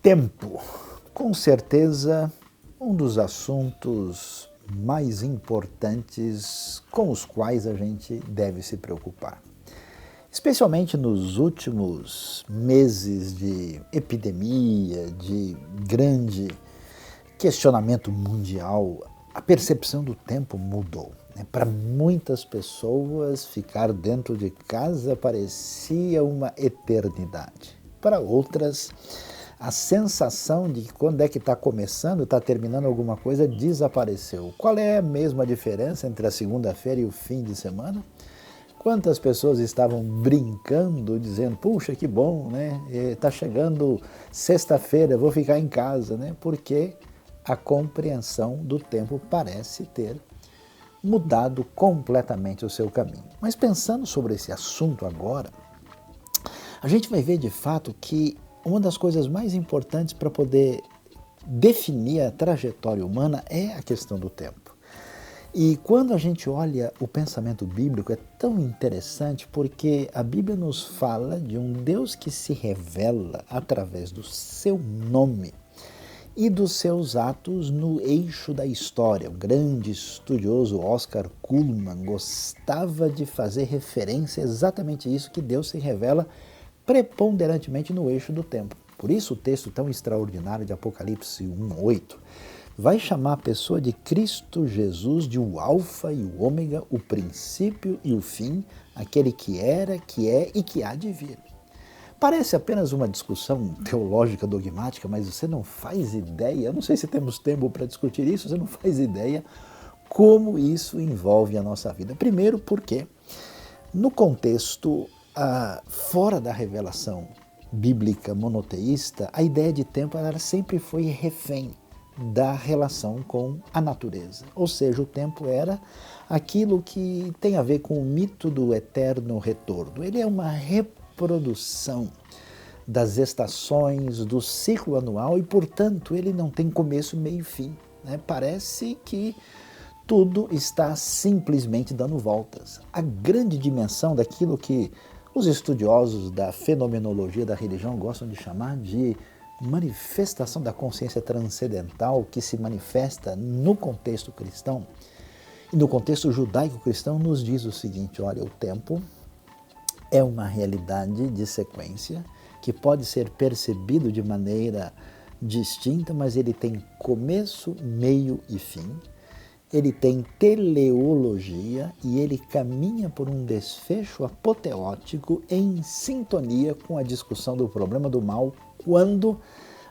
Tempo, com certeza, um dos assuntos mais importantes com os quais a gente deve se preocupar. Especialmente nos últimos meses de epidemia, de grande questionamento mundial, a percepção do tempo mudou. Para muitas pessoas, ficar dentro de casa parecia uma eternidade. Para outras, a sensação de que quando é que está começando, está terminando alguma coisa, desapareceu. Qual é a mesma diferença entre a segunda-feira e o fim de semana? Quantas pessoas estavam brincando, dizendo, puxa, que bom, né? Está chegando sexta-feira, vou ficar em casa, né? Porque a compreensão do tempo parece ter mudado completamente o seu caminho. Mas pensando sobre esse assunto agora, a gente vai ver de fato que uma das coisas mais importantes para poder definir a trajetória humana é a questão do tempo. E quando a gente olha o pensamento bíblico é tão interessante porque a Bíblia nos fala de um Deus que se revela através do seu nome e dos seus atos no eixo da história. O grande estudioso Oscar Cullmann gostava de fazer referência a exatamente isso, que Deus se revela preponderantemente no eixo do tempo. Por isso o texto tão extraordinário de Apocalipse 1:8 vai chamar a pessoa de Cristo Jesus de o Alfa e o Ômega, o princípio e o fim, aquele que era, que é e que há de vir. Parece apenas uma discussão teológica dogmática, mas você não faz ideia, eu não sei se temos tempo para discutir isso, você não faz ideia como isso envolve a nossa vida. Primeiro porque, no contexto fora da revelação bíblica monoteísta, a ideia de tempo ela sempre foi refém da relação com a natureza. Ou seja, o tempo era aquilo que tem a ver com o mito do eterno retorno. Ele é uma reprodução das estações, do ciclo anual e, portanto, ele não tem começo, meio e fim. Parece que tudo está simplesmente dando voltas. A grande dimensão daquilo que os estudiosos da fenomenologia da religião gostam de chamar de manifestação da consciência transcendental que se manifesta no contexto cristão e no contexto judaico-cristão nos diz o seguinte, olha, o tempo é uma realidade de sequência que pode ser percebido de maneira distinta, mas ele tem começo, meio e fim. Ele tem teleologia e ele caminha por um desfecho apoteótico em sintonia com a discussão do problema do mal, quando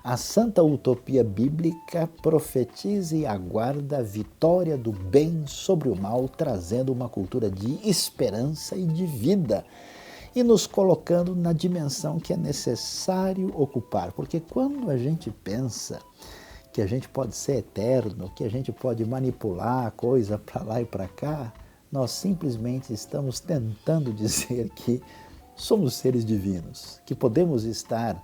a santa utopia bíblica profetiza e aguarda a vitória do bem sobre o mal, trazendo uma cultura de esperança e de vida e nos colocando na dimensão que é necessário ocupar. Porque quando a gente pensa que a gente pode ser eterno, que a gente pode manipular a coisa para lá e para cá, nós simplesmente estamos tentando dizer que somos seres divinos, que podemos estar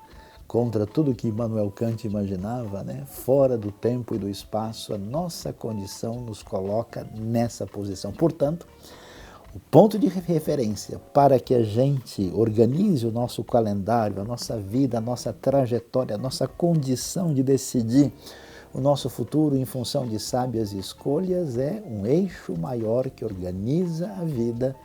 contra tudo que Immanuel Kant imaginava, fora do tempo e do espaço. A nossa condição nos coloca nessa posição. Portanto, o ponto de referência para que a gente organize o nosso calendário, a nossa vida, a nossa trajetória, a nossa condição de decidir o nosso futuro em função de sábias escolhas é um eixo maior que organiza a vida,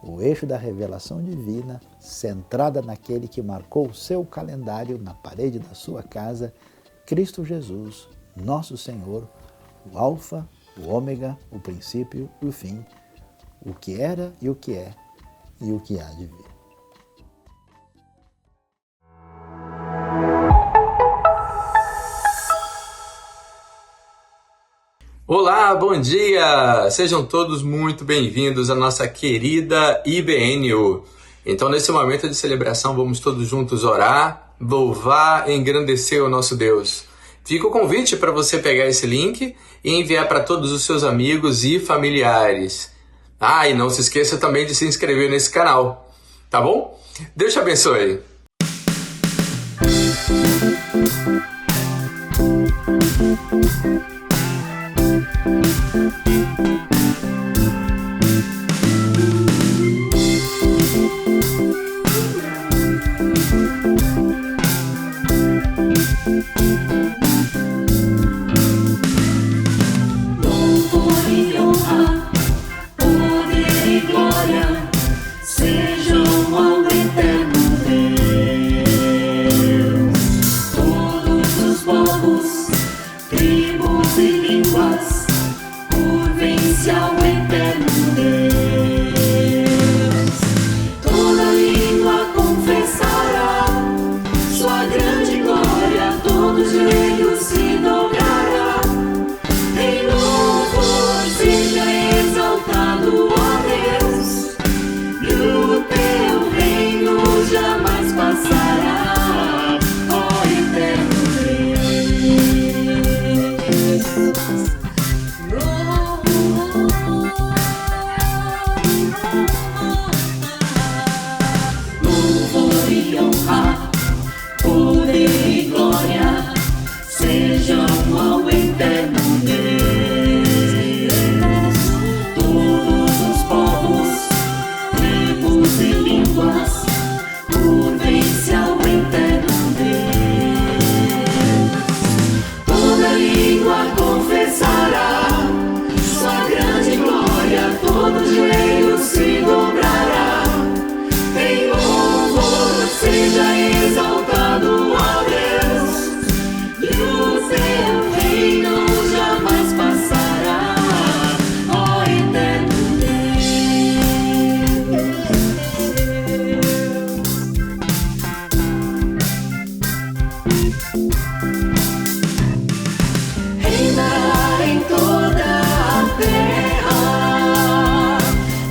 o eixo da revelação divina, centrada naquele que marcou o seu calendário na parede da sua casa, Cristo Jesus, nosso Senhor, o Alfa, o Ômega, o princípio e o fim, o que era e o que é e o que há de vir. Olá, bom dia! Sejam todos muito bem-vindos à nossa querida IBNU. Então, nesse momento de celebração, vamos todos juntos orar, louvar e engrandecer o nosso Deus. Fica o convite para você pegar esse link e enviar para todos os seus amigos e familiares. E não se esqueça também de se inscrever nesse canal, tá bom? Deus te abençoe! Louvor e honra, poder e glória sejam ao eterno Deus. Todos os povos, tribos e línguas, curvem-se ao eterno Deus. Toda língua confessará sua grande glória, todo joelho se dobrará. Em louvor seja exaltado, ó Deus, e o teu reino jamais passará, ó eterno Louvor e honra, poder e glória sejam ao eterno Deus. Todos os povos, tribos e línguas, curvem-se ao eterno Deus. Toda língua confessará sua grande glória, todo joelho se dobrará. Em louvor seja exaltado, ó Deus, e o teu reino jamais passará, ó eterno Deus. Reinará em toda a terra,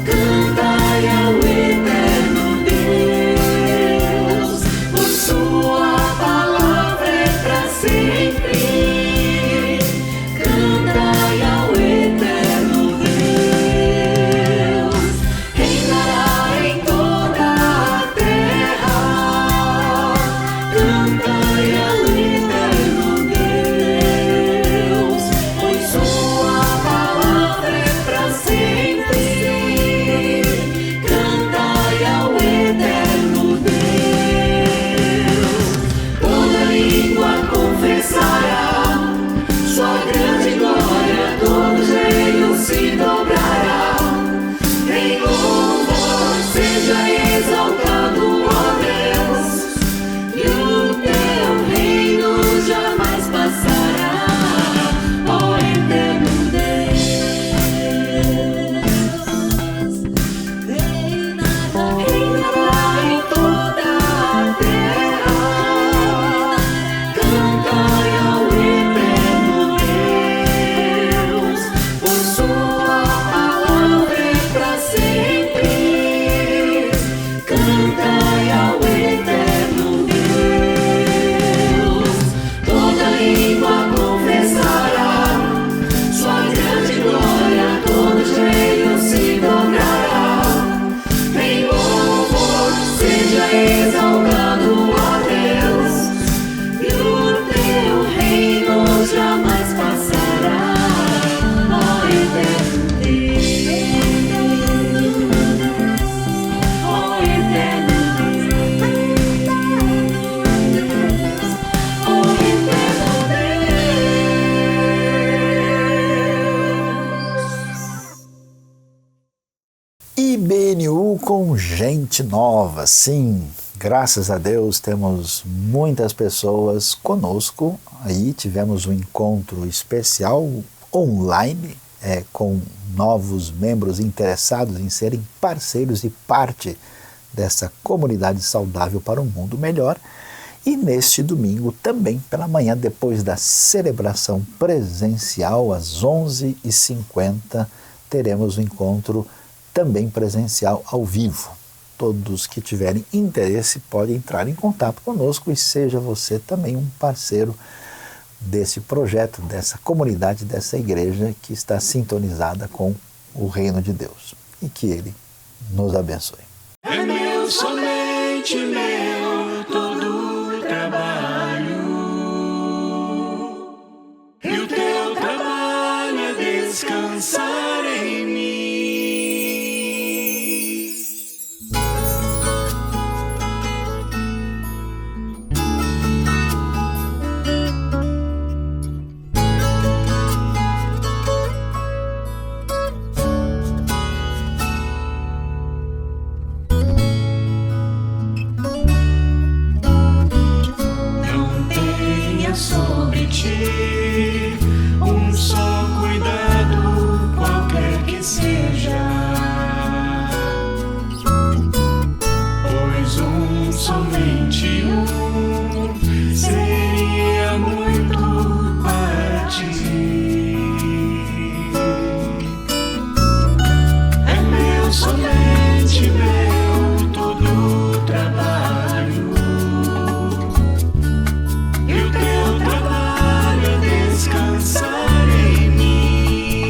cantai ao eterno Deus, por sua palavra é pra sempre. Cantai ao eterno Deus. Reinará em toda a terra, cantai ao eterno Deus, pois sua palavra é pra sempre. Cantai ao eterno Deus. Toda língua confessará sua grande glória, todo joelho se dobrará. Em louvor seja exaltado, ó Deus, e o teu reino jamais passará, ó eterno Deus. Reinará em toda a terra, cantai ao eterno Deus, por sua palavra é pra sempre. Cantai ao eterno Deus. Toda língua confessará sua grande glória, todo joelho se dobrará. Em louvor seja exaltado, ó Deus, e o teu reino jamais passará, ó eterno Deus, ó eterno Deus, ó eterno Deus. IBNU com gente nova, sim, graças a Deus temos muitas pessoas conosco, aí tivemos um encontro especial online com novos membros interessados em serem parceiros e parte dessa comunidade saudável para um mundo melhor. E neste domingo também pela manhã, depois da celebração presencial às 11h50, teremos um encontro também presencial ao vivo. Todos que tiverem interesse podem entrar em contato conosco e seja você também um parceiro desse projeto, dessa comunidade, dessa igreja que está sintonizada com o reino de Deus. E que Ele nos abençoe. É meu, somente meu, todo o trabalho, e o teu trabalho é descansar em mim. sobre ti, um só cuidado, qualquer que seja. Pois somente seria muito para ti. É meu, somente meu, todo o trabalho. E o teu trabalho é descansar em mim.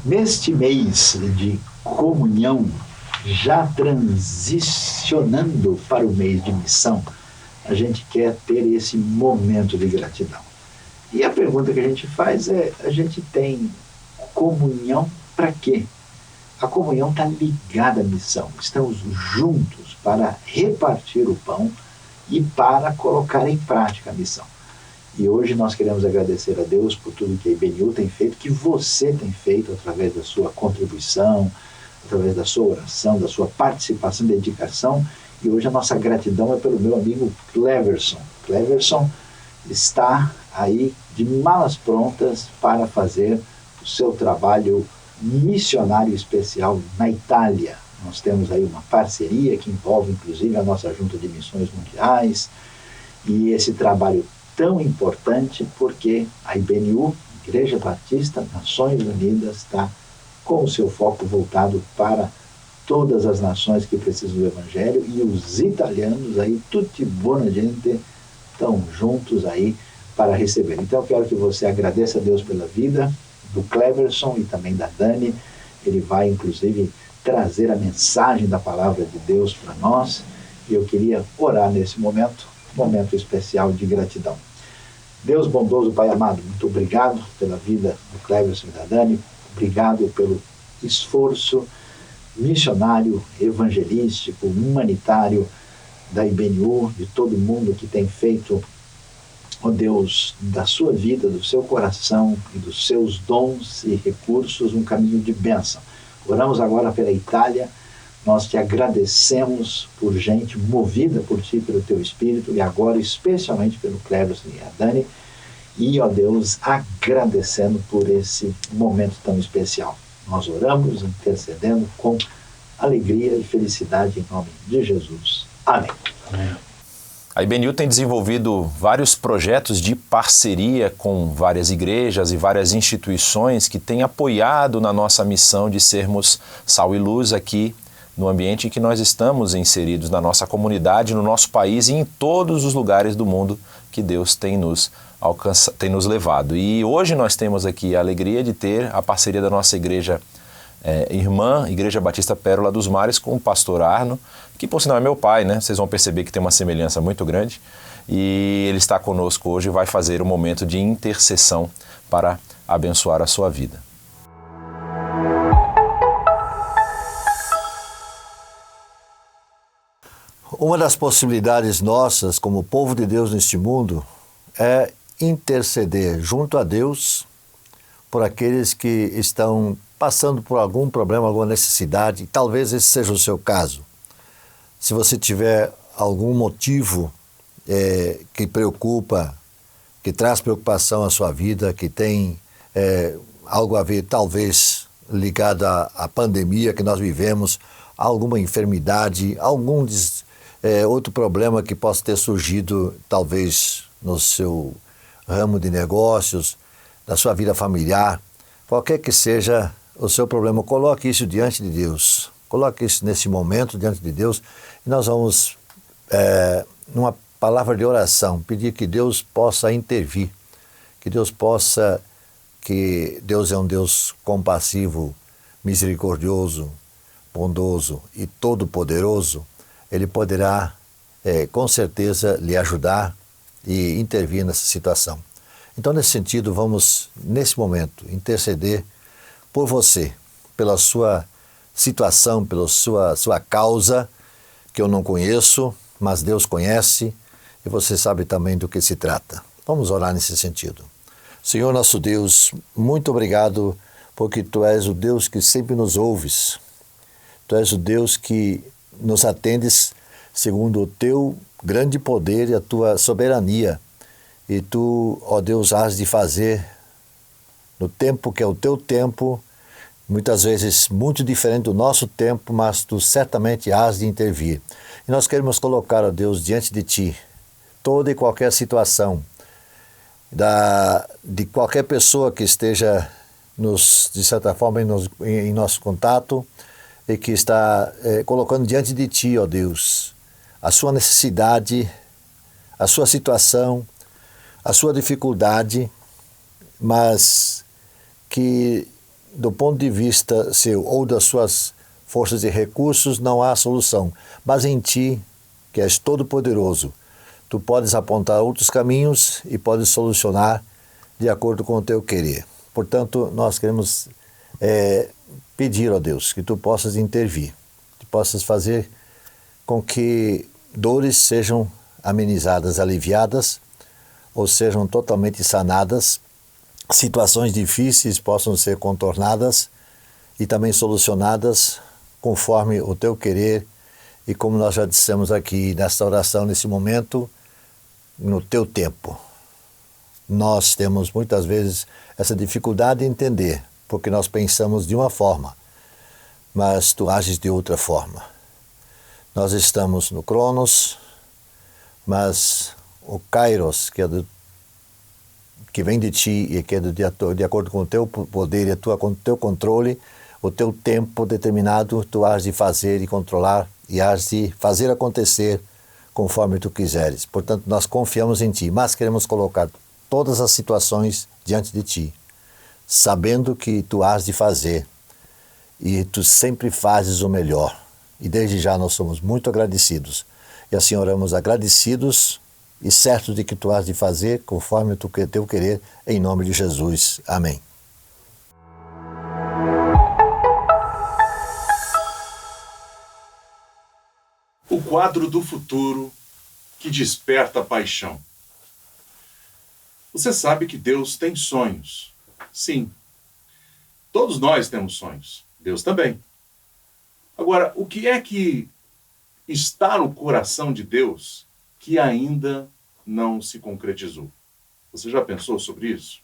Neste mês de comunhão, já transicionando para o mês de missão, a gente quer ter esse momento de gratidão. E a pergunta que a gente faz é, a gente tem comunhão para quê? A comunhão está ligada à missão. Estamos juntos para repartir o pão e para colocar em prática a missão. E hoje nós queremos agradecer a Deus por tudo que a IBNU tem feito, que você tem feito através da sua contribuição, através da sua oração, da sua participação, dedicação. E hoje a nossa gratidão é pelo meu amigo Cleverson. Cleverson está aí de malas prontas para fazer o seu trabalho missionário especial na Itália. Nós temos aí uma parceria que envolve inclusive a nossa Junta de Missões Mundiais, e esse trabalho tão importante porque a IBNU, Igreja Batista Nações Unidas, está com o seu foco voltado para todas as nações que precisam do Evangelho, e os italianos aí, tutti buona gente, estão juntos aí para receber. Então eu quero que você agradeça a Deus pela vida do Cleverson e também da Dani. Ele vai inclusive trazer a mensagem da palavra de Deus para nós, e eu queria orar nesse momento especial de gratidão. Deus bondoso, Pai amado, muito obrigado pela vida do Cleverson e da Dani, obrigado pelo esforço missionário, evangelístico, humanitário da IBNU, de todo mundo que tem feito, ó Deus, da sua vida, do seu coração e dos seus dons e recursos um caminho de bênção. Oramos agora pela Itália. Nós te agradecemos por gente movida por ti, pelo teu Espírito, e agora especialmente pelo Cleverson e a Dani, e, ó Deus, agradecendo por esse momento tão especial. Nós oramos, intercedendo com alegria e felicidade em nome de Jesus. Amém. Amém. A IBNU tem desenvolvido vários projetos de parceria com várias igrejas e várias instituições que têm apoiado na nossa missão de sermos sal e luz aqui no ambiente em que nós estamos inseridos, na nossa comunidade, no nosso país e em todos os lugares do mundo que Deus tem nos levado. E hoje nós temos aqui a alegria de ter a parceria da nossa igreja irmã, Igreja Batista Pérola dos Mares, com o pastor Arno, que por sinal é meu pai, né? Vocês vão perceber que tem uma semelhança muito grande. E ele está conosco hoje e vai fazer um momento de intercessão para abençoar a sua vida. Uma das possibilidades nossas, como povo de Deus neste mundo, é interceder junto a Deus por aqueles que estão passando por algum problema, alguma necessidade. Talvez esse seja o seu caso. Se você tiver algum motivo que preocupa, que traz preocupação à sua vida, que tem algo a ver, talvez, ligado à pandemia que nós vivemos, alguma enfermidade, algum outro problema que possa ter surgido, talvez, no seu ramo de negócios, na sua vida familiar, qualquer que seja o seu problema, coloque isso diante de Deus. Coloque isso nesse momento diante de Deus e nós vamos, numa palavra de oração, pedir que Deus possa intervir, que Deus é um Deus compassivo, misericordioso, bondoso e todo-poderoso. Ele poderá, com certeza, lhe ajudar e intervir nessa situação. Então, nesse sentido, vamos, nesse momento, interceder por você, pela sua situação, pela sua causa, que eu não conheço, mas Deus conhece e você sabe também do que se trata. Vamos orar nesse sentido. Senhor nosso Deus, muito obrigado, porque Tu és o Deus que sempre nos ouves. Tu és o Deus que nos atendes segundo o Teu grande poder e a Tua soberania. E Tu, ó Deus, has de fazer no tempo que é o Teu tempo, muitas vezes muito diferente do nosso tempo, mas Tu certamente has de intervir. E nós queremos colocar, ó Deus, diante de Ti, toda e qualquer situação, de qualquer pessoa que esteja, de certa forma, em nosso contato, e que está colocando diante de Ti, ó Deus, a sua necessidade, a sua situação, a sua dificuldade, mas que do ponto de vista seu ou das suas forças e recursos, não há solução. Mas em ti, que és todo-poderoso, tu podes apontar outros caminhos e podes solucionar de acordo com o teu querer. Portanto, nós queremos pedir a Deus que tu possas intervir, que possas fazer com que dores sejam amenizadas, aliviadas, ou sejam totalmente sanadas, situações difíceis possam ser contornadas e também solucionadas conforme o teu querer e como nós já dissemos aqui nesta oração, nesse momento, no teu tempo. Nós temos muitas vezes essa dificuldade de entender, porque nós pensamos de uma forma, mas tu ages de outra forma. Nós estamos no Cronos, mas o Kairos, que vem de ti e que é de acordo com o teu poder e com o teu controle, o teu tempo determinado, tu has de fazer e controlar e has de fazer acontecer conforme tu quiseres. Portanto, nós confiamos em ti, mas queremos colocar todas as situações diante de ti, sabendo que tu has de fazer e tu sempre fazes o melhor. E desde já nós somos muito agradecidos. E assim oramos agradecidos e certos de que tu has de fazer conforme o teu querer, em nome de Jesus. Amém. O quadro do futuro que desperta a paixão. Você sabe que Deus tem sonhos. Sim. Todos nós temos sonhos. Deus também. Agora, o que é que está no coração de Deus que ainda não se concretizou? Você já pensou sobre isso?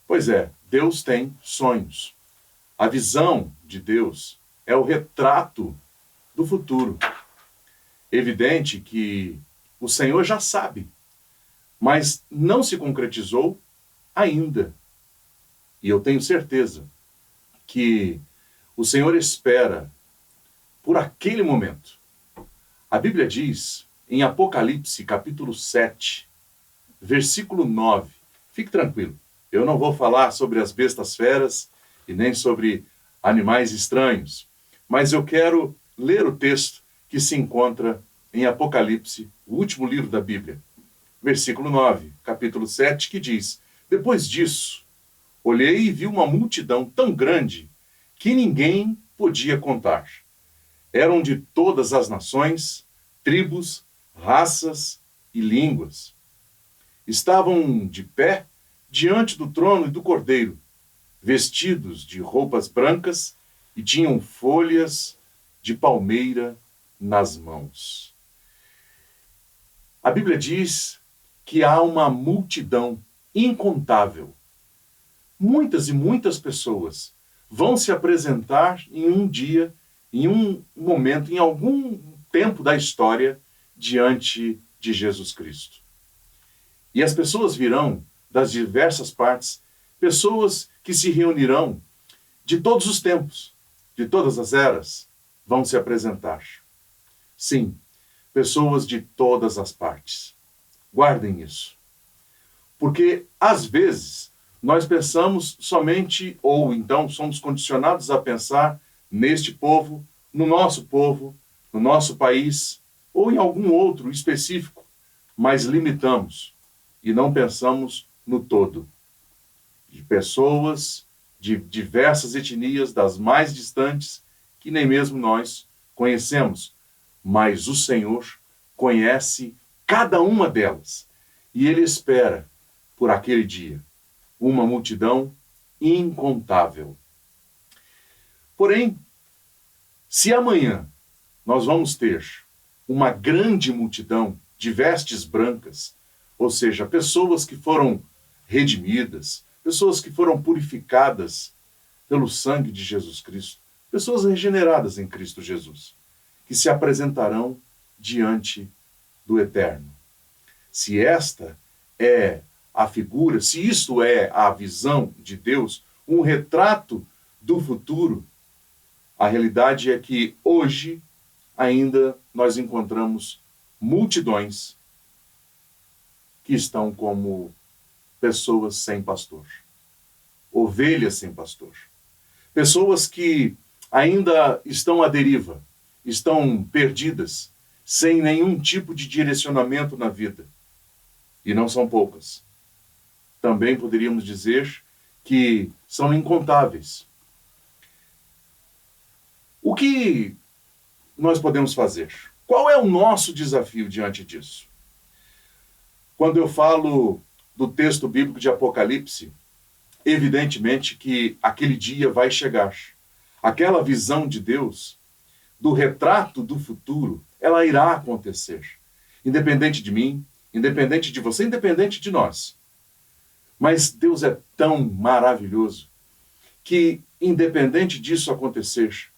Pois é, Deus tem sonhos. A visão de Deus é o retrato do futuro. Evidente que o Senhor já sabe, mas não se concretizou ainda. E eu tenho certeza que o Senhor espera por aquele momento. A Bíblia diz, em Apocalipse, capítulo 7, versículo 9, fique tranquilo, eu não vou falar sobre as bestas feras e nem sobre animais estranhos, mas eu quero ler o texto que se encontra em Apocalipse, o último livro da Bíblia. Versículo 9, capítulo 7, que diz: Depois disso, olhei e vi uma multidão tão grande que ninguém podia contar. Eram de todas as nações, tribos, raças e línguas. Estavam de pé diante do trono e do Cordeiro, vestidos de roupas brancas e tinham folhas de palmeira nas mãos. A Bíblia diz que há uma multidão incontável. Muitas e muitas pessoas vão se apresentar em um dia, em um momento, em algum tempo da história, diante de Jesus Cristo. E as pessoas virão das diversas partes, pessoas que se reunirão de todos os tempos, de todas as eras, vão se apresentar. Sim, pessoas de todas as partes. Guardem isso. Porque, às vezes, nós pensamos somente, ou então somos condicionados a pensar neste povo, no nosso país, ou em algum outro específico, mas limitamos e não pensamos no todo. De pessoas de diversas etnias, das mais distantes, que nem mesmo nós conhecemos, mas o Senhor conhece cada uma delas, e Ele espera por aquele dia uma multidão incontável. Porém, se amanhã nós vamos ter uma grande multidão de vestes brancas, ou seja, pessoas que foram redimidas, pessoas que foram purificadas pelo sangue de Jesus Cristo, pessoas regeneradas em Cristo Jesus, que se apresentarão diante do Eterno. Se esta é a figura, se isto é a visão de Deus, um retrato do futuro, a realidade é que hoje ainda nós encontramos multidões que estão como pessoas sem pastor. ovelhas sem pastor. Pessoas que ainda estão à deriva, estão perdidas, sem nenhum tipo de direcionamento na vida. E não são poucas. Também poderíamos dizer que são incontáveis. O que nós podemos fazer? Qual é o nosso desafio diante disso? Quando eu falo do texto bíblico de Apocalipse, evidentemente que aquele dia vai chegar. Aquela visão de Deus, do retrato do futuro, ela irá acontecer. Independente de mim, independente de você, independente de nós. Mas Deus é tão maravilhoso que, independente disso acontecer,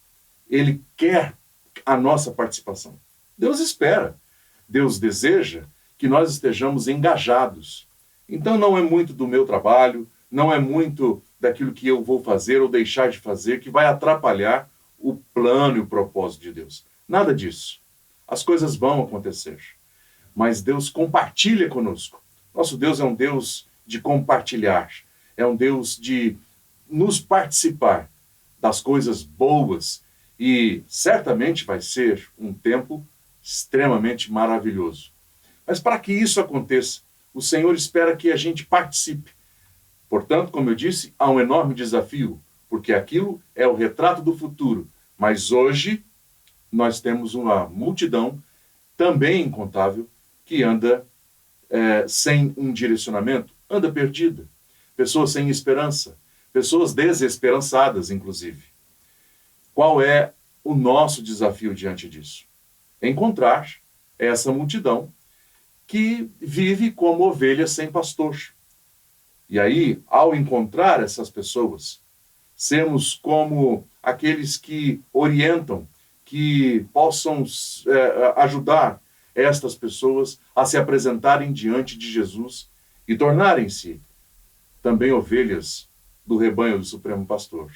Ele quer a nossa participação. Deus espera, Deus deseja que nós estejamos engajados. Então não é muito do meu trabalho, não é muito daquilo que eu vou fazer ou deixar de fazer que vai atrapalhar o plano e o propósito de Deus. Nada disso. As coisas vão acontecer. Mas Deus compartilha conosco. Nosso Deus é um Deus de compartilhar. É um Deus de nos participar das coisas boas. E certamente vai ser um tempo extremamente maravilhoso. Mas para que isso aconteça, o Senhor espera que a gente participe. Portanto, como eu disse, há um enorme desafio, porque aquilo é o retrato do futuro. Mas hoje nós temos uma multidão também incontável que anda sem um direcionamento, anda perdida. Pessoas sem esperança, pessoas desesperançadas, inclusive. Qual é o nosso desafio diante disso? Encontrar essa multidão que vive como ovelha sem pastor. E aí, ao encontrar essas pessoas, sermos como aqueles que orientam, que possam ajudar estas pessoas a se apresentarem diante de Jesus e tornarem-se também ovelhas do rebanho do Supremo Pastor.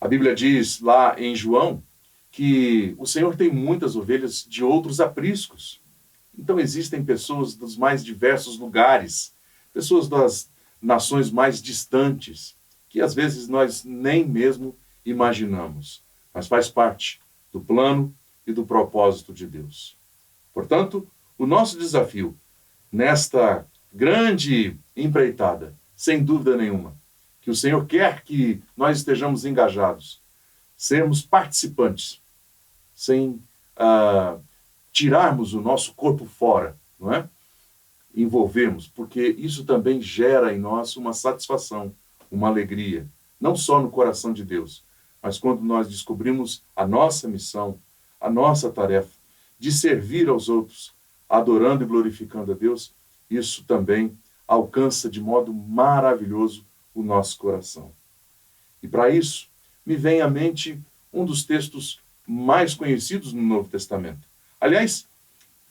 A Bíblia diz lá em João que o Senhor tem muitas ovelhas de outros apriscos. Então existem pessoas dos mais diversos lugares, pessoas das nações mais distantes, que às vezes nós nem mesmo imaginamos, mas faz parte do plano e do propósito de Deus. Portanto, o nosso desafio nesta grande empreitada, sem dúvida nenhuma, que o Senhor quer que nós estejamos engajados, sermos participantes, sem tirarmos o nosso corpo fora, não é? Envolvermos, porque isso também gera em nós uma satisfação, uma alegria, não só no coração de Deus, mas quando nós descobrimos a nossa missão, a nossa tarefa de servir aos outros, adorando e glorificando a Deus, isso também alcança de modo maravilhoso o nosso coração. E para isso, me vem à mente um dos textos mais conhecidos no Novo Testamento. Aliás,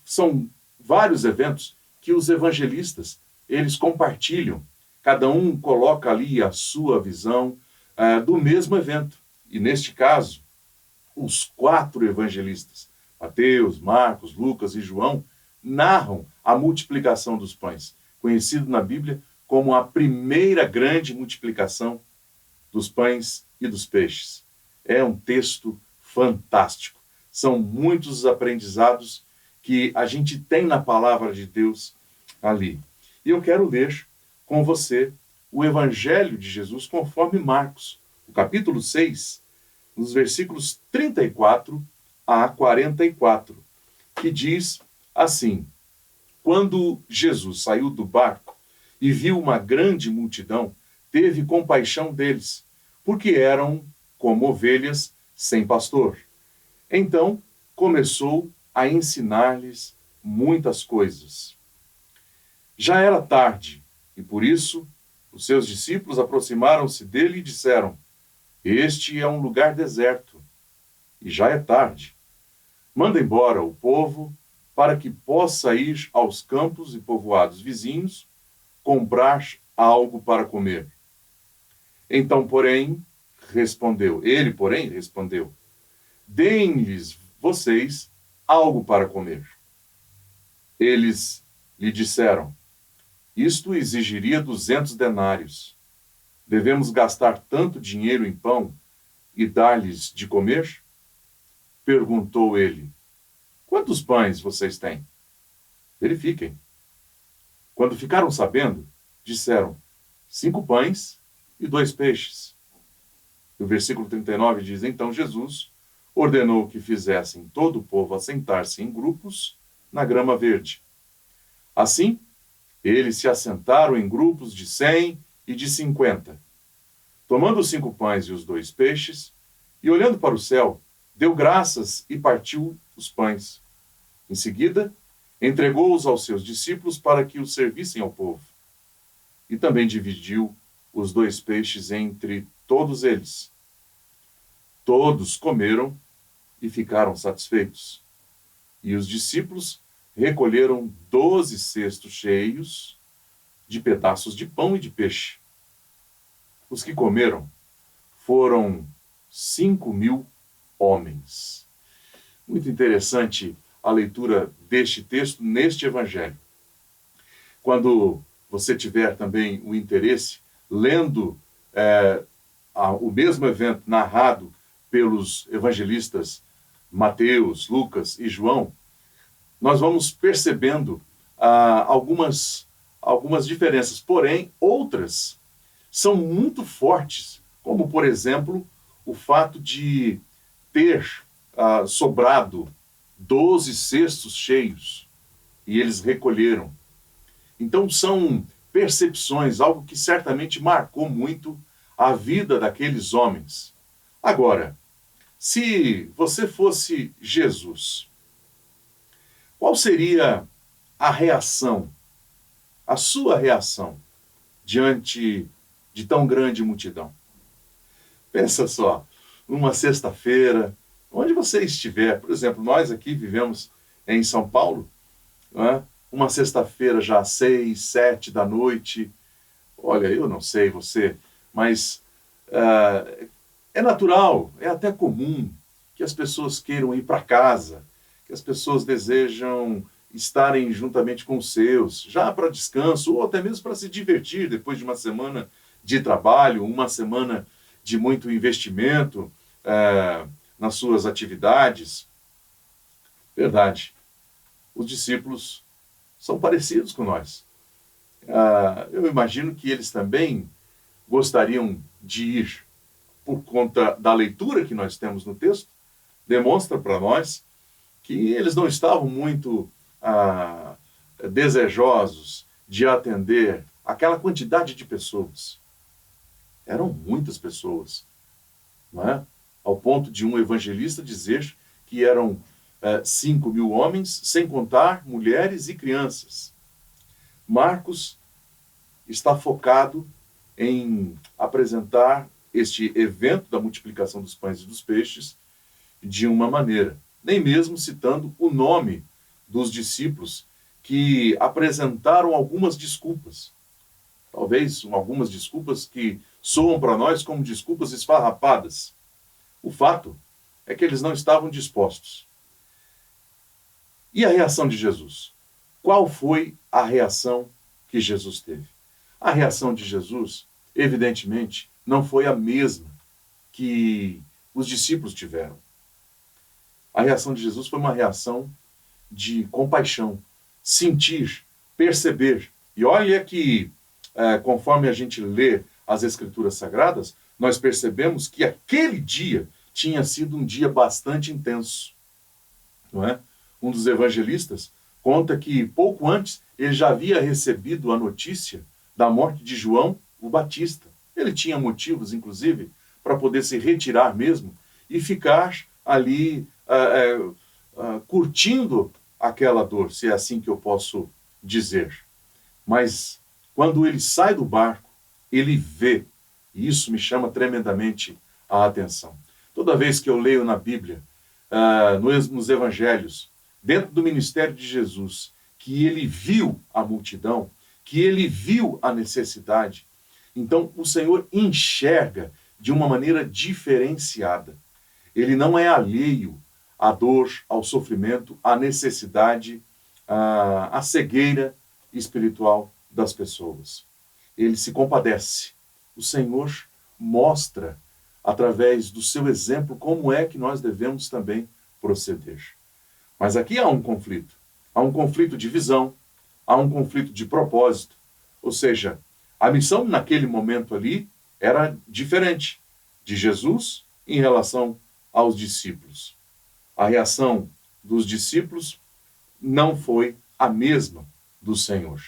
são vários eventos que os evangelistas, eles compartilham. Cada um coloca ali a sua visão do mesmo evento. E neste caso, os 4 evangelistas, Mateus, Marcos, Lucas e João, narram a multiplicação dos pães, conhecido na Bíblia como a primeira grande multiplicação dos pães e dos peixes. É um texto fantástico. São muitos os aprendizados que a gente tem na palavra de Deus ali. E eu quero ler com você o Evangelho de Jesus conforme Marcos, o capítulo 6, nos versículos 34 a 44, que diz assim: Quando Jesus saiu do barco e viu uma grande multidão, teve compaixão deles, porque eram como ovelhas sem pastor. Então começou a ensinar-lhes muitas coisas. Já era tarde, e por isso os seus discípulos aproximaram-se dele e disseram: Este é um lugar deserto, e já é tarde. Manda embora o povo para que possa ir aos campos e povoados vizinhos comprar algo para comer. Então, ele, porém, respondeu: Deem-lhes vocês algo para comer. Eles lhe disseram: Isto exigiria 200 denários, Devemos gastar tanto dinheiro em pão e dar-lhes de comer? Perguntou ele. Quantos pães vocês têm? Verifiquem. Quando ficaram sabendo, disseram, 5 pães e 2 peixes. O versículo 39 diz, então Jesus ordenou que fizessem todo o povo assentar-se em grupos na grama verde. Assim, eles se assentaram em grupos de 100 e de 50. Tomando os 5 pães e os 2 peixes, e olhando para o céu, deu graças e partiu os pães. Em seguida, entregou-os aos seus discípulos para que os servissem ao povo. E também dividiu os 2 peixes entre todos eles. Todos comeram e ficaram satisfeitos. E os discípulos recolheram 12 cestos cheios de pedaços de pão e de peixe. Os que comeram foram 5.000 homens. Muito interessante a leitura deste texto neste evangelho. Quando você tiver também o interesse, lendo o mesmo evento narrado pelos evangelistas Mateus, Lucas e João, nós vamos percebendo algumas diferenças, porém outras são muito fortes, como por exemplo o fato de ter sobrado 12 cestos cheios e eles recolheram. Então são percepções, algo que certamente marcou muito a vida daqueles homens. Agora, se você fosse Jesus, qual seria a reação, a sua reação, diante de tão grande multidão? Pensa só, numa sexta-feira, onde você estiver, por exemplo, nós aqui vivemos em São Paulo, não é? Uma sexta-feira já às 6, 7 da noite, olha, eu não sei você, mas é natural, é até comum que as pessoas queiram ir para casa, que as pessoas desejam estarem juntamente com os seus, já para descanso, ou até mesmo para se divertir depois de uma semana de trabalho, uma semana de muito investimento nas suas atividades. Verdade. Os discípulos são parecidos com nós. Eu imagino que eles também gostariam de ir, por conta da leitura que nós temos no texto, demonstra para nós que eles não estavam muito desejosos de atender aquela quantidade de pessoas. Eram muitas pessoas, não é? Ao ponto de um evangelista dizer que eram 5.000 homens, sem contar mulheres e crianças. Marcos está focado em apresentar este evento da multiplicação dos pães e dos peixes de uma maneira, nem mesmo citando o nome dos discípulos que apresentaram algumas desculpas. Talvez algumas desculpas que soam para nós como desculpas esfarrapadas. O fato é que eles não estavam dispostos. E a reação de Jesus? Qual foi a reação que Jesus teve? A reação de Jesus, evidentemente, não foi a mesma que os discípulos tiveram. A reação de Jesus foi uma reação de compaixão, sentir, perceber. E olha que, conforme a gente lê as Escrituras Sagradas, nós percebemos que aquele dia tinha sido um dia bastante intenso. Não é? Um dos evangelistas conta que pouco antes ele já havia recebido a notícia da morte de João o Batista. Ele tinha motivos, inclusive, para poder se retirar mesmo e ficar ali curtindo aquela dor, se é assim que eu posso dizer. Mas quando ele sai do barco, ele vê, e isso me chama tremendamente a atenção. Toda vez que eu leio na Bíblia, nos evangelhos, dentro do ministério de Jesus, que ele viu a multidão, que ele viu a necessidade, então o Senhor enxerga de uma maneira diferenciada. Ele não é alheio à dor, ao sofrimento, à necessidade, à cegueira espiritual das pessoas. Ele se compadece, o Senhor mostra, através do seu exemplo, como é que nós devemos também proceder. Mas aqui há um conflito. Há um conflito de visão, há um conflito de propósito. Ou seja, a missão naquele momento ali era diferente de Jesus em relação aos discípulos. A reação dos discípulos não foi a mesma do Senhor.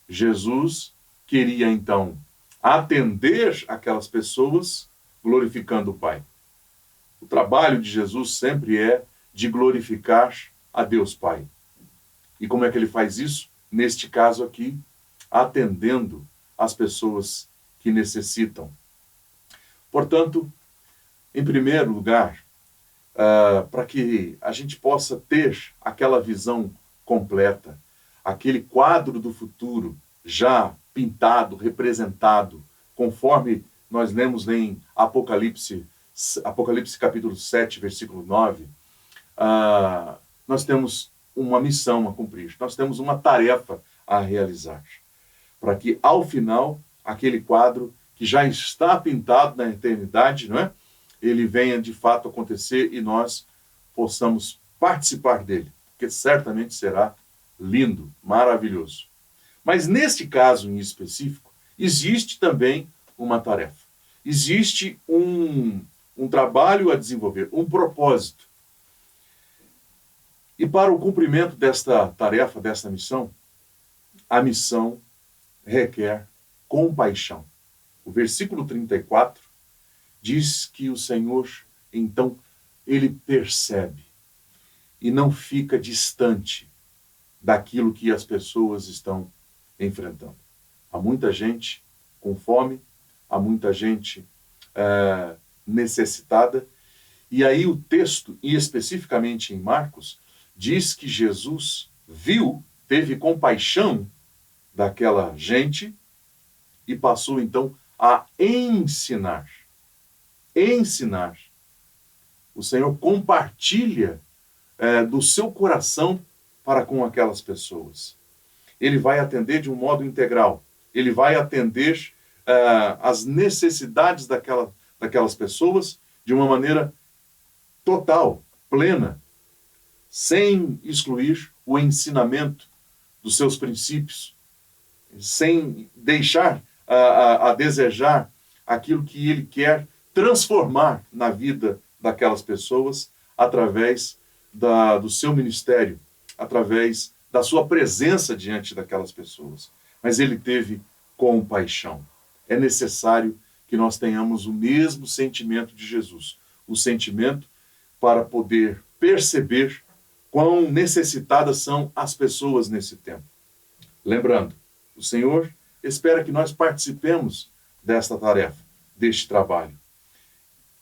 Jesus queria então atender aquelas pessoas glorificando o Pai. O trabalho de Jesus sempre é de glorificar a Deus Pai. E como é que ele faz isso? Neste caso aqui, atendendo as pessoas que necessitam. Portanto, em primeiro lugar, para que a gente possa ter aquela visão completa, aquele quadro do futuro já pintado, representado, conforme nós lemos em Apocalipse capítulo 7, versículo 9, nós temos uma missão a cumprir, nós temos uma tarefa a realizar, para que ao final, aquele quadro que já está pintado na eternidade, não é? Ele venha de fato acontecer e nós possamos participar dele, porque certamente será lindo, maravilhoso. Mas neste caso em específico, existe também uma tarefa. Existe um trabalho a desenvolver, um propósito. E para o cumprimento desta tarefa, desta missão, a missão requer compaixão. O versículo 34 diz que o Senhor, então, ele percebe e não fica distante daquilo que as pessoas estão enfrentando. Há muita gente com fome, há muita gente necessitada, e aí o texto, e especificamente em Marcos, diz que Jesus viu, teve compaixão daquela gente e passou então a ensinar. Ensinar. O Senhor compartilha do seu coração para com aquelas pessoas. Ele vai atender de um modo integral. Ele vai atender as necessidades daquelas pessoas de uma maneira total, plena, sem excluir o ensinamento dos seus princípios, sem deixar a desejar aquilo que ele quer transformar na vida daquelas pessoas através do seu ministério, através da sua presença diante daquelas pessoas. Mas ele teve compaixão. É necessário que nós tenhamos o mesmo sentimento de Jesus, o sentimento para poder perceber quão necessitadas são as pessoas nesse tempo. Lembrando, o Senhor espera que nós participemos desta tarefa, deste trabalho.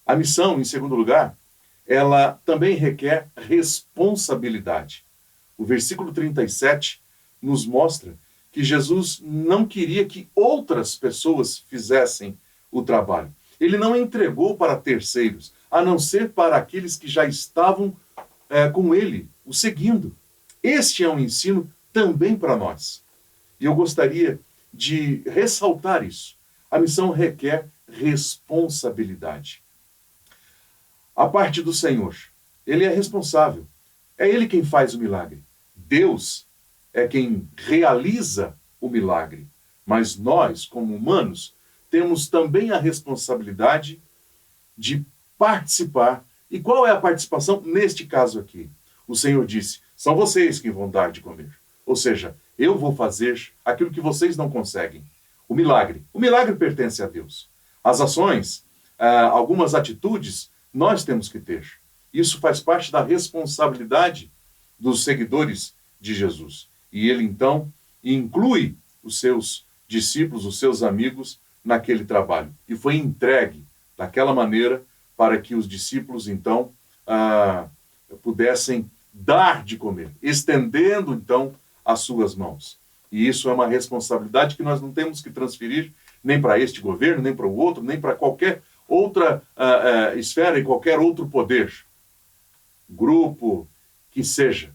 A missão, em segundo lugar, ela também requer responsabilidade. O versículo 37 nos mostra que Jesus não queria que outras pessoas fizessem o trabalho. Ele não entregou para terceiros, a não ser para aqueles que já estavam com ele, o seguindo. Este é um ensino também para nós. E eu gostaria de ressaltar isso. A missão requer responsabilidade. A parte do Senhor, ele é responsável. É ele quem faz o milagre. Deus é quem realiza o milagre. Mas nós, como humanos, temos também a responsabilidade de participar. E qual é a participação neste caso aqui? O Senhor disse, são vocês que vão dar de comer. Ou seja, eu vou fazer aquilo que vocês não conseguem. O milagre. O milagre pertence a Deus. As ações, algumas atitudes, nós temos que ter. Isso faz parte da responsabilidade dos seguidores de Jesus. E ele, então, inclui os seus discípulos, os seus amigos, naquele trabalho. E foi entregue daquela maneira para que os discípulos, então, pudessem dar de comer, estendendo, então, as suas mãos. E isso é uma responsabilidade que nós não temos que transferir nem para este governo, nem para o outro, nem para qualquer outra esfera e qualquer outro poder, grupo que seja.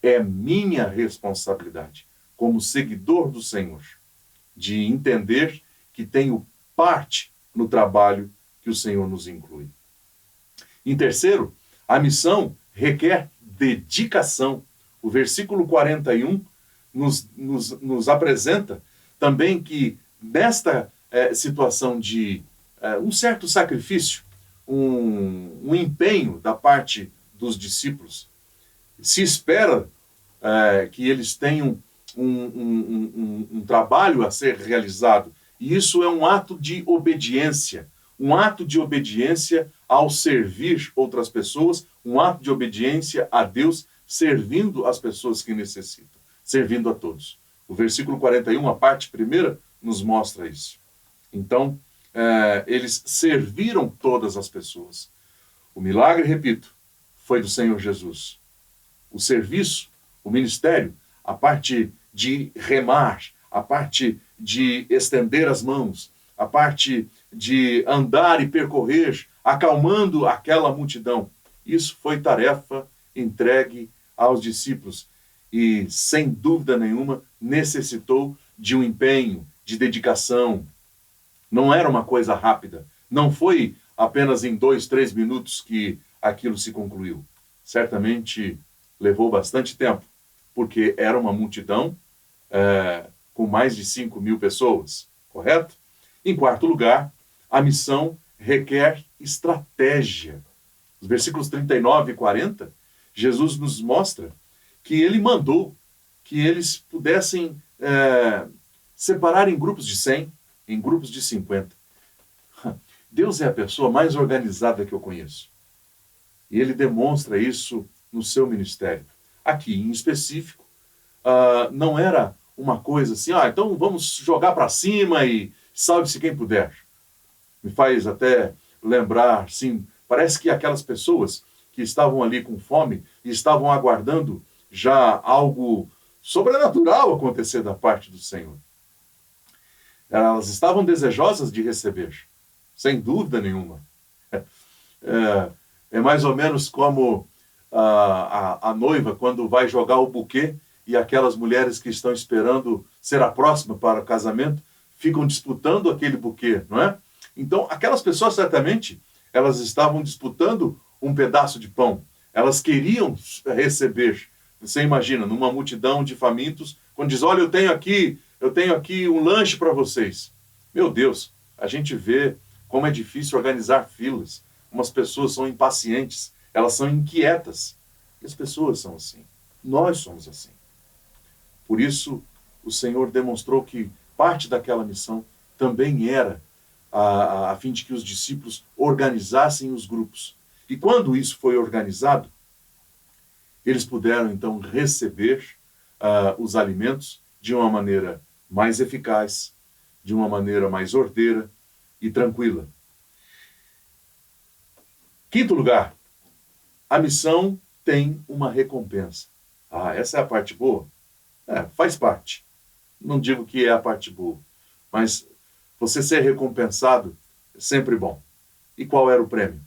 É minha responsabilidade, como seguidor do Senhor, de entender que tenho parte no trabalho que o Senhor nos inclui. Em terceiro, a missão requer dedicação. O versículo 41 nos apresenta também que nesta situação de um certo sacrifício, um empenho da parte dos discípulos, se espera que eles tenham um trabalho a ser realizado, e isso é um ato de obediência ao servir outras pessoas, um ato de obediência a Deus, servindo as pessoas que necessitam, servindo a todos. O versículo 41, a parte primeira, nos mostra isso. Então, eles serviram todas as pessoas. O milagre, repito, foi do Senhor Jesus. O serviço, o ministério, a parte de remar, a parte de estender as mãos, a parte de andar e percorrer, acalmando aquela multidão. Isso foi tarefa entregue aos discípulos e, sem dúvida nenhuma, necessitou de um empenho, de dedicação. Não era uma coisa rápida. Não foi apenas em 2, 3 minutos que aquilo se concluiu. Certamente levou bastante tempo, porque era uma multidão com mais de 5.000 pessoas, correto? Em quarto lugar, a missão requer estratégia. Os versículos 39 e 40, Jesus nos mostra que ele mandou que eles pudessem separar em grupos de 100, em grupos de 50. Deus é a pessoa mais organizada que eu conheço. E ele demonstra isso no seu ministério. Aqui, em específico, não era uma coisa assim, então vamos jogar para cima e salve-se quem puder. Me faz até lembrar, sim, parece que aquelas pessoas que estavam ali com fome e estavam aguardando já algo sobrenatural acontecer da parte do Senhor. Elas estavam desejosas de receber, sem dúvida nenhuma. É mais ou menos como a noiva quando vai jogar o buquê e aquelas mulheres que estão esperando ser a próxima para o casamento ficam disputando aquele buquê, não é? Então, aquelas pessoas certamente, elas estavam disputando um pedaço de pão. Elas queriam receber. Você imagina, numa multidão de famintos, quando diz, olha, eu tenho aqui um lanche para vocês. Meu Deus, a gente vê como é difícil organizar filas. Como as pessoas são impacientes, elas são inquietas. E as pessoas são assim. Nós somos assim. Por isso, o Senhor demonstrou que parte daquela missão também era a fim de que os discípulos organizassem os grupos. E quando isso foi organizado, eles puderam então receber os alimentos de uma maneira mais eficaz, de uma maneira mais ordeira e tranquila. Quinto lugar, a missão tem uma recompensa. Essa é a parte boa? Faz parte. Não digo que é a parte boa, mas você ser recompensado é sempre bom. E qual era o prêmio?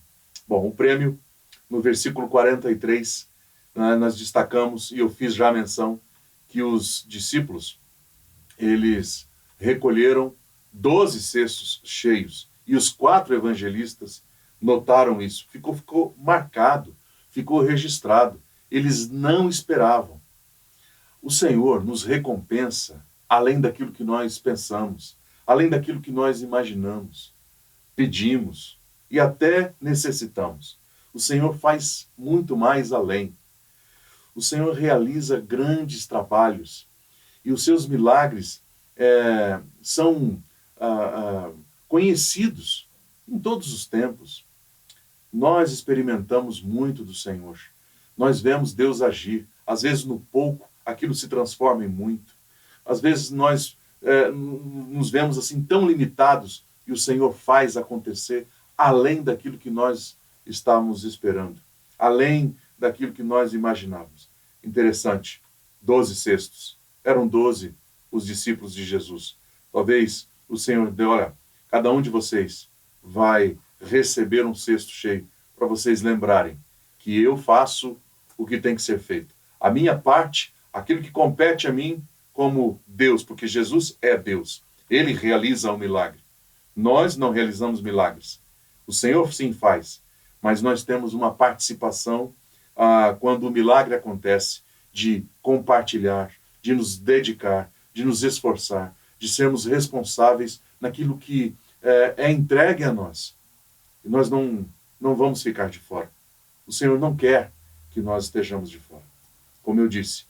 Bom, o prêmio, no versículo 43, nós destacamos, e eu fiz já menção, que os discípulos, eles recolheram 12 cestos cheios, e os 4 evangelistas notaram isso. Ficou marcado, ficou registrado. Eles não esperavam. O Senhor nos recompensa além daquilo que nós pensamos, além daquilo que nós imaginamos, pedimos e até necessitamos. O Senhor faz muito mais além. O Senhor realiza grandes trabalhos e os seus milagres são conhecidos em todos os tempos. Nós experimentamos muito do Senhor. Nós vemos Deus agir. Às vezes, no pouco, aquilo se transforma em muito. Às vezes, nós nos vemos assim tão limitados e o Senhor faz acontecer além daquilo que nós estávamos esperando, além daquilo que nós imaginávamos. Interessante, 12 cestos. Eram 12 os discípulos de Jesus. Talvez o Senhor deu, olha, cada um de vocês vai receber um cesto cheio para vocês lembrarem que eu faço o que tem que ser feito. A minha parte, aquilo que compete a mim como Deus, porque Jesus é Deus. Ele realiza o milagre. Nós não realizamos milagres. O Senhor sim faz, mas nós temos uma participação quando o milagre acontece, de compartilhar, de nos dedicar, de nos esforçar, de sermos responsáveis naquilo que é entregue a nós. E nós não vamos ficar de fora. O Senhor não quer que nós estejamos de fora. Como eu disse,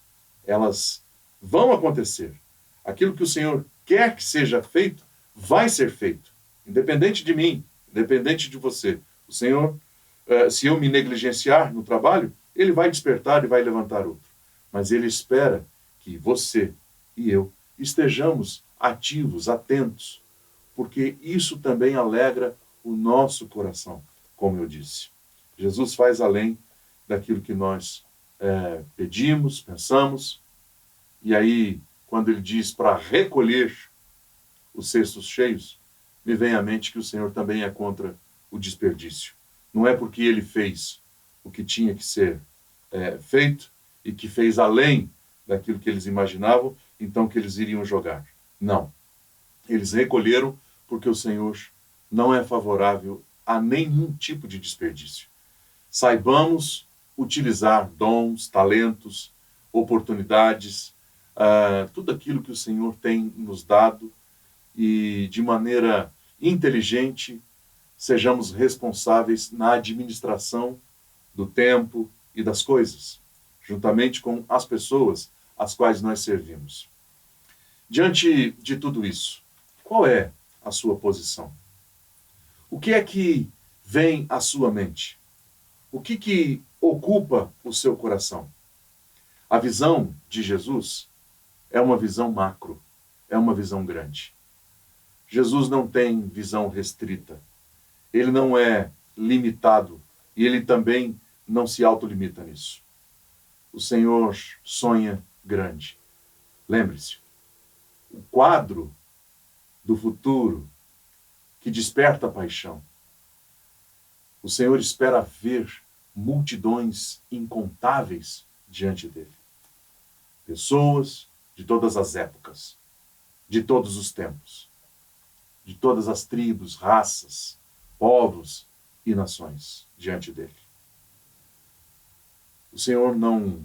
elas vão acontecer. Aquilo que o Senhor quer que seja feito, vai ser feito. Independente de mim, independente de você. O Senhor, se eu me negligenciar no trabalho, Ele vai despertar e vai levantar outro. Mas Ele espera que você e eu estejamos ativos, atentos, porque isso também alegra o nosso coração, como eu disse. Jesus faz além daquilo que nós pedimos, pensamos, e aí, quando Ele diz para recolher os cestos cheios, me vem à mente que o Senhor também é contra o desperdício. Não é porque Ele fez o que tinha que ser feito e que fez além daquilo que eles imaginavam, então que eles iriam jogar. Não. Eles recolheram porque o Senhor não é favorável a nenhum tipo de desperdício. Saibamos utilizar dons, talentos, oportunidades, tudo aquilo que o Senhor tem nos dado e de maneira inteligente sejamos responsáveis na administração do tempo e das coisas, juntamente com as pessoas às quais nós servimos. Diante de tudo isso, qual é a sua posição? O que é que vem à sua mente? O que ocupa o seu coração? A visão de Jesus é uma visão macro, é uma visão grande. Jesus não tem visão restrita. Ele não é limitado e ele também não se autolimita nisso. O Senhor sonha grande. Lembre-se, o quadro do futuro que desperta a paixão. O Senhor espera ver multidões incontáveis diante dele. Pessoas de todas as épocas, de todos os tempos, de todas as tribos, raças, povos e nações diante dele. O Senhor não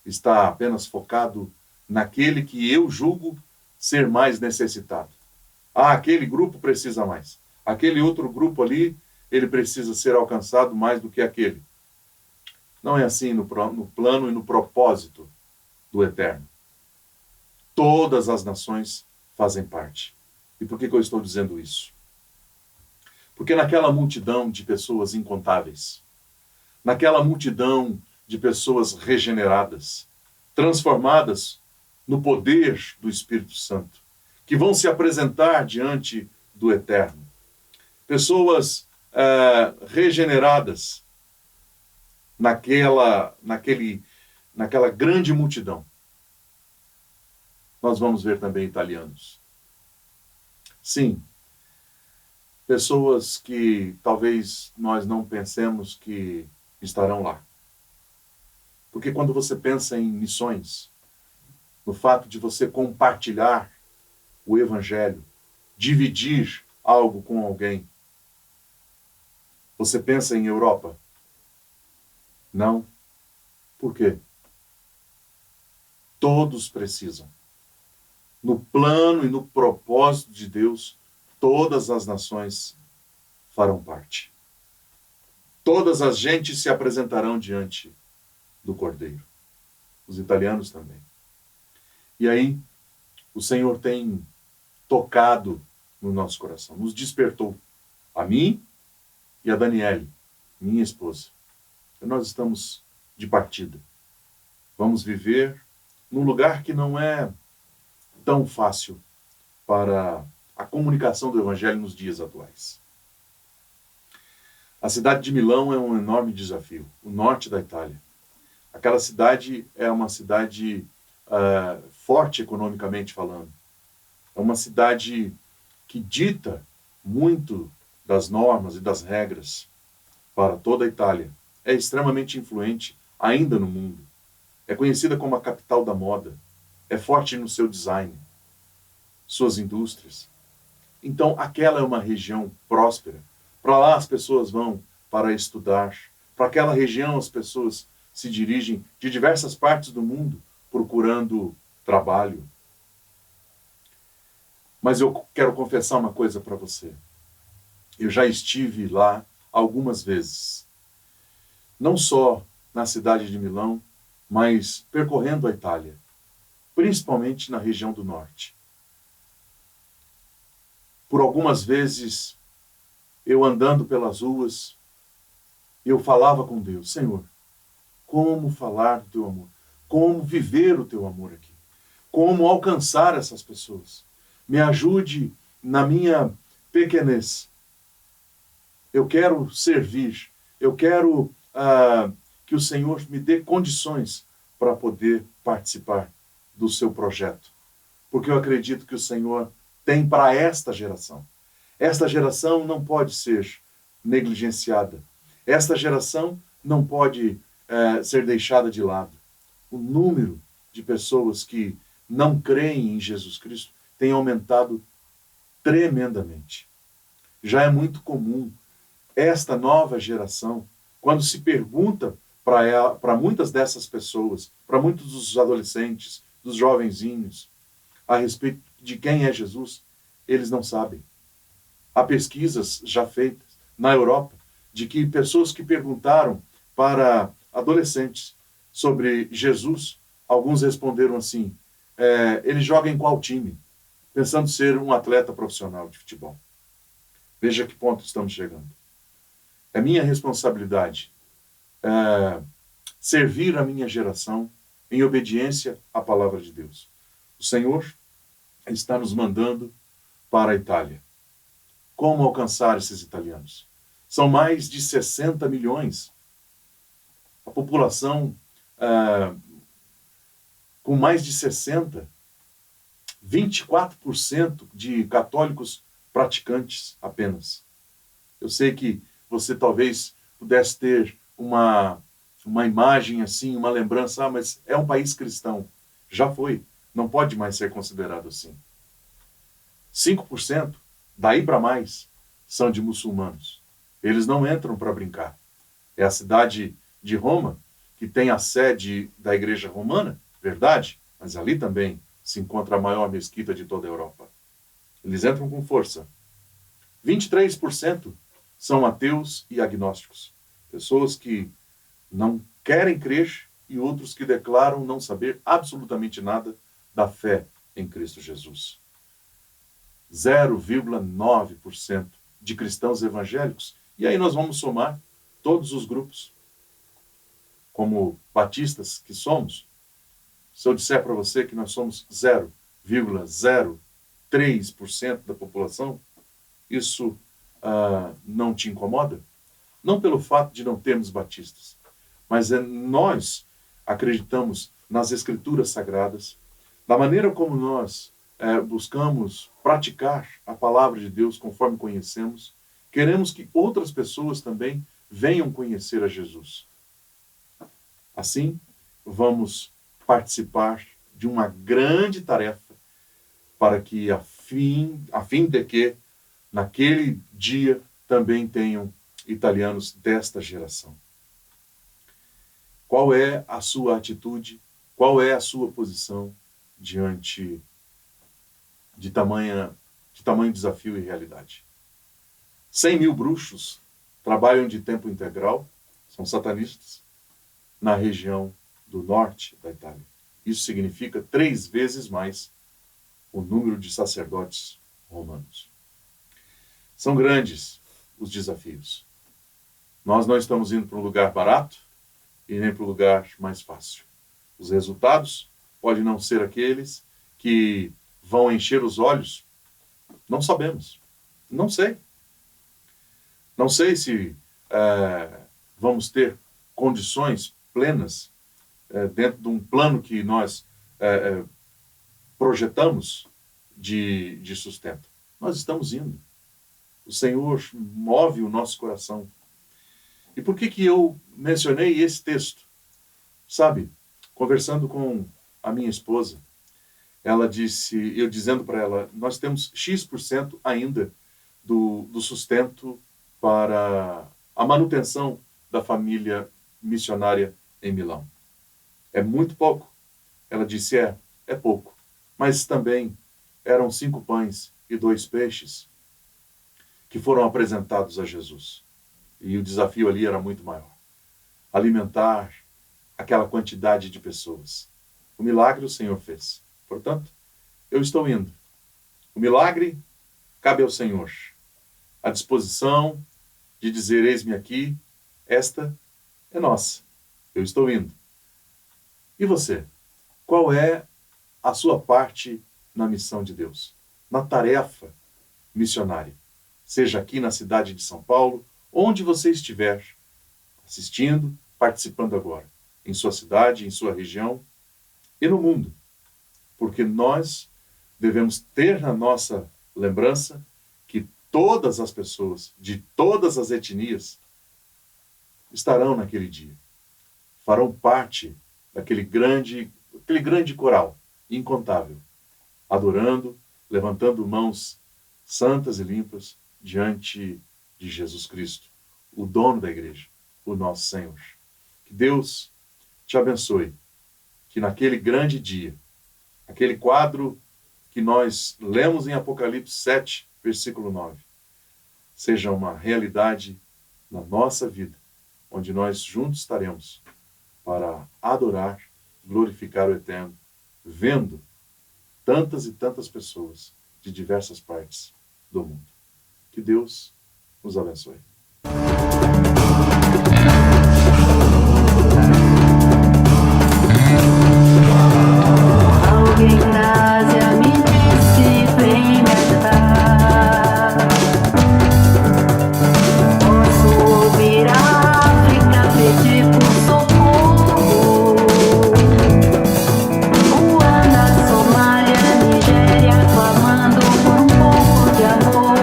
está apenas focado naquele que eu julgo ser mais necessitado. Aquele grupo precisa mais. Aquele outro grupo ali, ele precisa ser alcançado mais do que aquele. Não é assim no plano e no propósito do Eterno. Todas as nações fazem parte. E por que eu estou dizendo isso? Porque naquela multidão de pessoas incontáveis, naquela multidão de pessoas regeneradas, transformadas no poder do Espírito Santo, que vão se apresentar diante do Eterno. Pessoas regeneradas naquela grande multidão. Nós vamos ver também italianos. Sim, pessoas que talvez nós não pensemos que estarão lá. Porque quando você pensa em missões, no fato de você compartilhar o Evangelho, dividir algo com alguém, você pensa em Europa? Não. Por quê? Todos precisam. No plano e no propósito de Deus, todas as nações farão parte. Todas as gentes se apresentarão diante do Cordeiro. Os italianos também. E aí, o Senhor tem tocado no nosso coração, nos despertou. A mim e a Daniele, minha esposa. E nós estamos de partida. Vamos viver num lugar que não é tão fácil para a comunicação do Evangelho nos dias atuais. A cidade de Milão é um enorme desafio, o norte da Itália. Aquela cidade é uma cidade forte economicamente falando. É uma cidade que dita muito das normas e das regras para toda a Itália. É extremamente influente ainda no mundo. É conhecida como a capital da moda. É forte no seu design, suas indústrias. Então, aquela é uma região próspera. Para lá as pessoas vão para estudar. Para aquela região as pessoas se dirigem de diversas partes do mundo procurando trabalho. Mas eu quero confessar uma coisa para você. Eu já estive lá algumas vezes. Não só na cidade de Milão, mas percorrendo a Itália, principalmente na região do norte. Por algumas vezes, eu andando pelas ruas, eu falava com Deus: Senhor, como falar do teu amor? Como viver o teu amor aqui? Como alcançar essas pessoas? Me ajude na minha pequenez. Eu quero servir. Eu quero que o Senhor me dê condições para poder participar do seu projeto. Porque eu acredito que o Senhor tem para esta geração. Esta geração não pode ser negligenciada. Esta geração não pode ser deixada de lado. O número de pessoas que não creem em Jesus Cristo tem aumentado tremendamente. Já é muito comum esta nova geração, quando se pergunta para muitas dessas pessoas, para muitos dos adolescentes, dos jovenzinhos, a respeito de quem é Jesus, eles não sabem. Há pesquisas já feitas na Europa de que pessoas que perguntaram para adolescentes sobre Jesus, alguns responderam assim: ele joga em qual time? Pensando ser um atleta profissional de futebol. Veja que ponto estamos chegando. É minha responsabilidade servir a minha geração em obediência à palavra de Deus. O Senhor está nos mandando para a Itália. Como alcançar esses italianos? São mais de 60 milhões. A população com mais de 60, 24% de católicos praticantes apenas. Eu sei que você talvez pudesse ter uma imagem assim, uma lembrança, mas é um país cristão. Já foi, não pode mais ser considerado assim. 5%, daí para mais, são de muçulmanos. Eles não entram para brincar. É a cidade de Roma, que tem a sede da Igreja Romana, verdade, mas ali também se encontra a maior mesquita de toda a Europa. Eles entram com força. 23% são ateus e agnósticos. Pessoas que não querem crer e outros que declaram não saber absolutamente nada da fé em Cristo Jesus. 0,9% de cristãos evangélicos. E aí nós vamos somar todos os grupos. Como batistas que somos, se eu disser para você que nós somos 0,03% da população, isso não te incomoda? Não pelo fato de não termos batistas, mas nós acreditamos nas Escrituras Sagradas, da maneira como nós buscamos praticar a palavra de Deus conforme conhecemos, queremos que outras pessoas também venham conhecer a Jesus. Assim, vamos participar de uma grande tarefa para que, a fim de que, naquele dia, também tenham italianos desta geração. Qual é a sua atitude? Qual é a sua posição diante de tamanho desafio e realidade? 100 mil bruxos trabalham de tempo integral, são satanistas, na região do norte da Itália. Isso significa 3 vezes mais o número de sacerdotes romanos. São grandes os desafios. Nós não estamos indo para um lugar barato e nem para um lugar mais fácil. Os resultados podem não ser aqueles que vão encher os olhos. Não sabemos. Não sei. Não sei se vamos ter condições plenas dentro de um plano que nós projetamos de sustento. Nós estamos indo. O Senhor move o nosso coração. E por que eu mencionei esse texto? Sabe, conversando com a minha esposa, ela disse, eu dizendo para ela, nós temos X% ainda do sustento para a manutenção da família missionária em Milão. É muito pouco. Ela disse, é pouco. Mas também eram 5 pães e 2 peixes que foram apresentados a Jesus. E o desafio ali era muito maior. Alimentar aquela quantidade de pessoas. O milagre o Senhor fez. Portanto, eu estou indo. O milagre cabe ao Senhor. A disposição de dizer, eis-me aqui, esta é nossa. Eu estou indo. E você? Qual é a sua parte na missão de Deus? Na tarefa missionária? Seja aqui na cidade de São Paulo, onde você estiver assistindo, participando agora. Em sua cidade, em sua região e no mundo. Porque nós devemos ter na nossa lembrança que todas as pessoas, de todas as etnias, estarão naquele dia. Farão parte daquele grande coral incontável, adorando, levantando mãos santas e limpas diante de Jesus Cristo, o dono da igreja, o nosso Senhor. Que Deus te abençoe, que naquele grande dia, aquele quadro que nós lemos em Apocalipse 7, versículo 9, seja uma realidade na nossa vida, onde nós juntos estaremos para adorar, glorificar o Eterno, vendo tantas e tantas pessoas de diversas partes do mundo. Que Deus nos abençoe. Alguém na Ásia me disse, vem me ajudar. Posso ouvir a África pedir por socorro. Ruanda, Somália, Nigéria, clamando por um pouco de amor.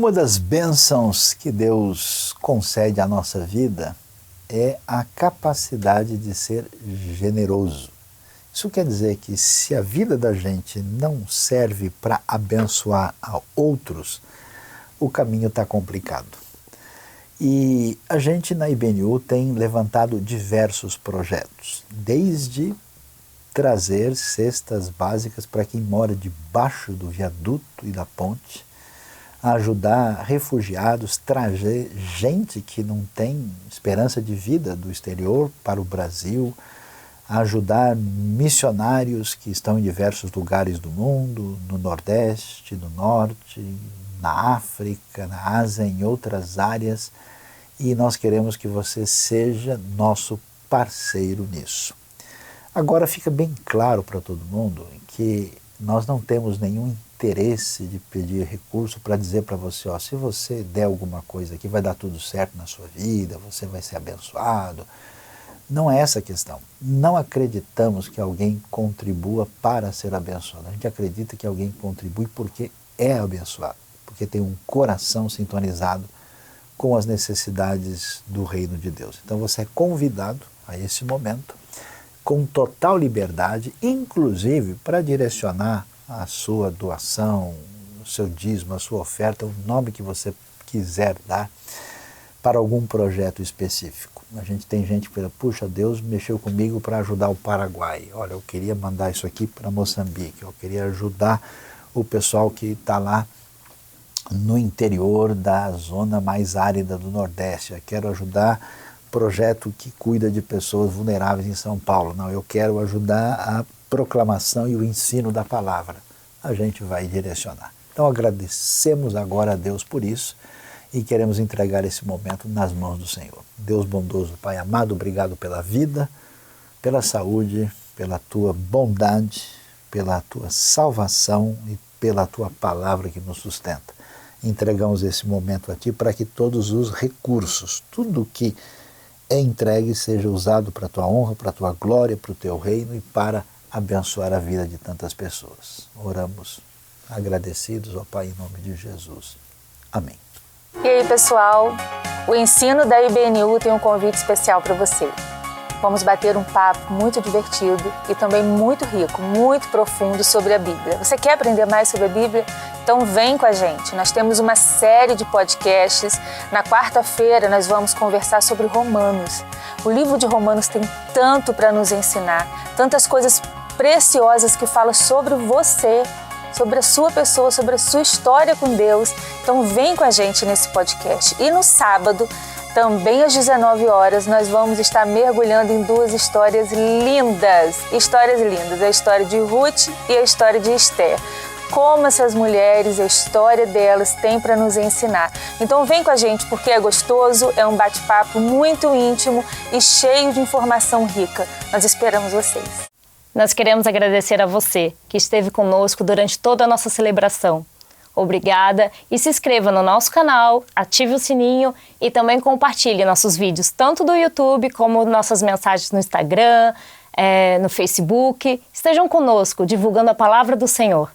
Uma das bênçãos que Deus concede à nossa vida é a capacidade de ser generoso. Isso quer dizer que se a vida da gente não serve para abençoar a outros, o caminho está complicado. E a gente na IBNU tem levantado diversos projetos, desde trazer cestas básicas para quem mora debaixo do viaduto e da ponte, ajudar refugiados, trazer gente que não tem esperança de vida do exterior para o Brasil, ajudar missionários que estão em diversos lugares do mundo, no Nordeste, no Norte, na África, na Ásia, em outras áreas, e nós queremos que você seja nosso parceiro nisso. Agora fica bem claro para todo mundo que nós não temos nenhum interesse de pedir recurso para dizer para você, ó, se você der alguma coisa aqui, vai dar tudo certo na sua vida, você vai ser abençoado. Não é essa a questão. Não acreditamos que alguém contribua para ser abençoado. A gente acredita que alguém contribui porque é abençoado, porque tem um coração sintonizado com as necessidades do reino de Deus. Então você é convidado a esse momento com total liberdade, inclusive para direcionar a sua doação, o seu dízimo, a sua oferta, o nome que você quiser dar para algum projeto específico. A gente tem gente que fala, puxa, Deus mexeu comigo para ajudar o Paraguai. Olha, eu queria mandar isso aqui para Moçambique, eu queria ajudar o pessoal que está lá no interior da zona mais árida do Nordeste. Eu quero ajudar projeto que cuida de pessoas vulneráveis em São Paulo. Não, eu quero ajudar a proclamação e o ensino da palavra. A gente vai direcionar. Então agradecemos agora a Deus por isso e queremos entregar esse momento nas mãos do Senhor. Deus bondoso, Pai amado, obrigado pela vida, pela saúde, pela tua bondade, pela tua salvação e pela tua palavra que nos sustenta. Entregamos esse momento a Ti para que todos os recursos, tudo que é entregue seja usado para a Tua honra, para a Tua glória, para o Teu reino e para abençoar a vida de tantas pessoas. Oramos agradecidos, ó Pai, em nome de Jesus. Amém. E aí, pessoal, o ensino da IBNU tem um convite especial para você. Vamos bater um papo muito divertido e também muito rico, muito profundo sobre a Bíblia. Você quer aprender mais sobre a Bíblia? Então vem com a gente. Nós temos uma série de podcasts. Na quarta-feira nós vamos conversar sobre Romanos. O livro de Romanos tem tanto para nos ensinar, tantas coisas preciosas que falam sobre você, sobre a sua pessoa, sobre a sua história com Deus. Então vem com a gente nesse podcast. E no sábado, também às 19 horas, nós vamos estar mergulhando em duas histórias lindas. A história de Ruth e a história de Esther. Como essas mulheres, a história delas tem para nos ensinar. Então vem com a gente porque é gostoso, é um bate-papo muito íntimo e cheio de informação rica. Nós esperamos vocês. Nós queremos agradecer a você que esteve conosco durante toda a nossa celebração. Obrigada e se inscreva no nosso canal, ative o sininho e também compartilhe nossos vídeos, tanto do YouTube como nossas mensagens no Instagram, no Facebook. Estejam conosco, divulgando a palavra do Senhor.